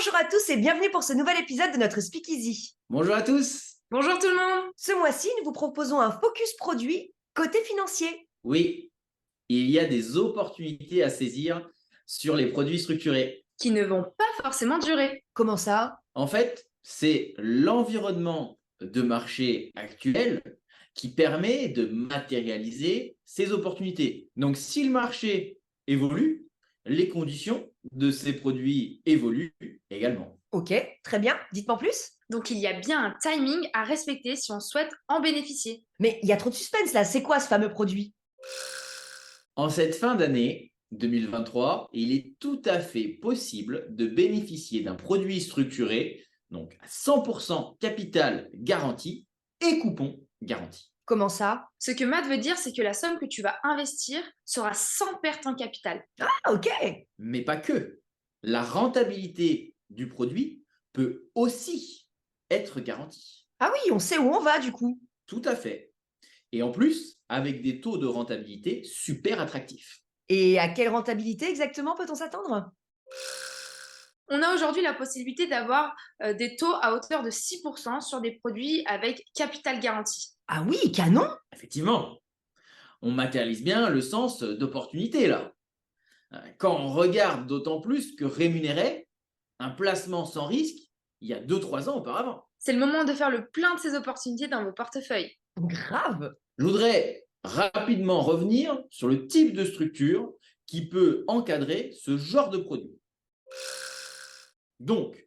Bonjour à tous et bienvenue pour ce nouvel épisode de notre Speakeasy. Bonjour à tous. Bonjour tout le monde. Ce mois-ci, nous vous proposons un focus produit côté financier. Oui, il y a des opportunités à saisir sur les produits structurés. Qui ne vont pas forcément durer. Comment ça? En fait, c'est l'environnement de marché actuel qui permet de matérialiser ces opportunités. Donc, si le marché évolue, les conditions de ces produits évoluent également. Ok, très bien, dites-moi en plus. Donc il y a bien un timing à respecter si on souhaite en bénéficier. Mais il y a trop de suspense là, c'est quoi ce fameux produit? En cette fin d'année 2023, il est tout à fait possible de bénéficier d'un produit structuré, donc à 100% capital garanti et coupon garanti. Comment ça? Ce que Matt veut dire, c'est que la somme que tu vas investir sera sans perte en capital. Ah ok. Mais pas que. La rentabilité du produit peut aussi être garantie. Ah oui, on sait où on va du coup. Tout à fait. Et en plus, avec des taux de rentabilité super attractifs. Et à quelle rentabilité exactement peut-on s'attendre? On a aujourd'hui la possibilité d'avoir des taux à hauteur de 6% sur des produits avec capital garanti. Ah oui, canon. Effectivement, on matérialise bien le sens d'opportunité là. Quand on regarde d'autant plus que rémunérait un placement sans risque il y a 2-3 ans auparavant. C'est le moment de faire le plein de ces opportunités dans vos portefeuilles. Grave. Je voudrais rapidement revenir sur le type de structure qui peut encadrer ce genre de produit. Donc,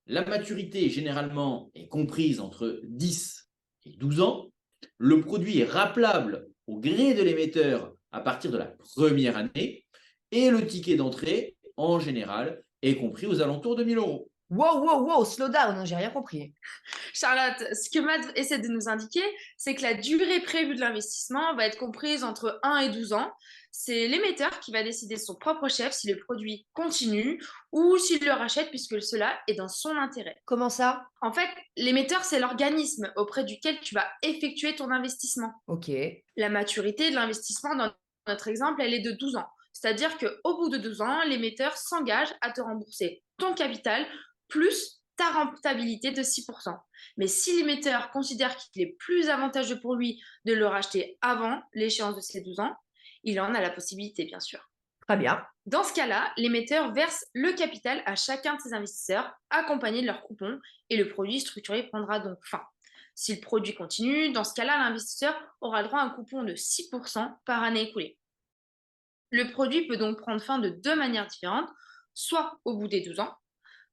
la maturité généralement est comprise entre 10 et 12 ans. Le produit est rappelable au gré de l'émetteur à partir de la première année et le ticket d'entrée, en général, est compris aux alentours de 1 000 euros. Wow, slow down, hein, j'ai rien compris. Charlotte, ce que Matt essaie de nous indiquer, c'est que la durée prévue de l'investissement va être comprise entre 1 et 12 ans. C'est l'émetteur qui va décider de son propre chef si le produit continue ou s'il le rachète puisque cela est dans son intérêt. Comment ça? En fait, l'émetteur, c'est l'organisme auprès duquel tu vas effectuer ton investissement. Ok. La maturité de l'investissement, dans notre exemple, elle est de 12 ans. C'est-à-dire qu'au bout de 12 ans, l'émetteur s'engage à te rembourser ton capital plus ta rentabilité de 6%. Mais si l'émetteur considère qu'il est plus avantageux pour lui de le racheter avant l'échéance de ces 12 ans, il en a la possibilité, bien sûr. Très bien. Dans ce cas-là, l'émetteur verse le capital à chacun de ses investisseurs, accompagné de leur coupon, et le produit structuré prendra donc fin. Si le produit continue, dans ce cas-là, l'investisseur aura droit à un coupon de 6% par année écoulée. Le produit peut donc prendre fin de deux manières différentes, soit au bout des 12 ans,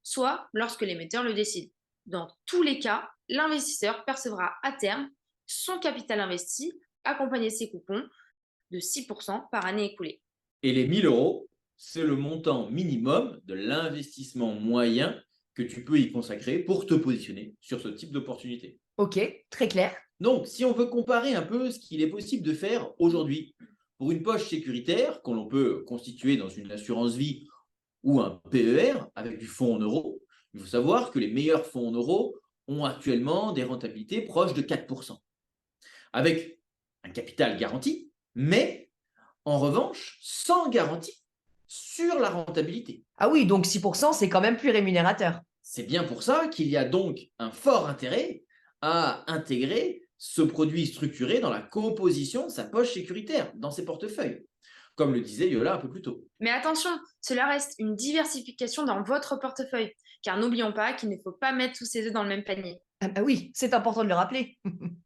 soit lorsque l'émetteur le décide. Dans tous les cas, l'investisseur percevra à terme son capital investi, accompagné de ses coupons, de 6% par année écoulée. Et les 1 000 euros, c'est le montant minimum de l'investissement moyen que tu peux y consacrer pour te positionner sur ce type d'opportunité. Ok, très clair. Donc, si on veut comparer un peu ce qu'il est possible de faire aujourd'hui pour une poche sécuritaire que l'on peut constituer dans une assurance vie ou un PER avec du fonds en euros, il faut savoir que les meilleurs fonds en euros ont actuellement des rentabilités proches de 4%, avec un capital garanti, mais en revanche sans garantie sur la rentabilité. Ah oui, donc 6%, c'est quand même plus rémunérateur. C'est bien pour ça qu'il y a donc un fort intérêt à intégrer ce produit structuré dans la composition de sa poche sécuritaire, dans ses portefeuilles, comme le disait Yola un peu plus tôt. Mais attention, cela reste une diversification dans votre portefeuille, car n'oublions pas qu'il ne faut pas mettre tous ses œufs dans le même panier. Ah bah oui, c'est important de le rappeler.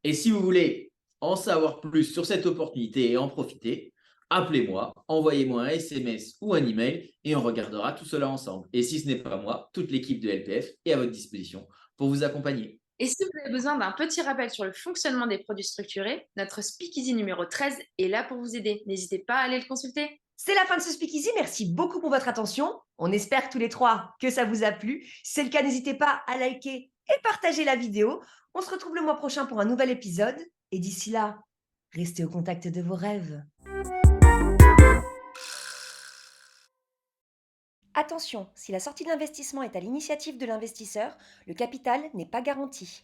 Et si vous voulez en savoir plus sur cette opportunité et en profiter, appelez-moi, envoyez-moi un SMS ou un email et on regardera tout cela ensemble. Et si ce n'est pas moi, toute l'équipe de LPF est à votre disposition pour vous accompagner. Et si vous avez besoin d'un petit rappel sur le fonctionnement des produits structurés, notre Speakeasy numéro 13 est là pour vous aider. N'hésitez pas à aller le consulter. C'est la fin de ce Speakeasy. Merci beaucoup pour votre attention. On espère tous les trois que ça vous a plu. Si c'est le cas, n'hésitez pas à liker et partager la vidéo. On se retrouve le mois prochain pour un nouvel épisode. Et d'ici là, restez au contact de vos rêves. Attention, si la sortie d'investissement est à l'initiative de l'investisseur, le capital n'est pas garanti.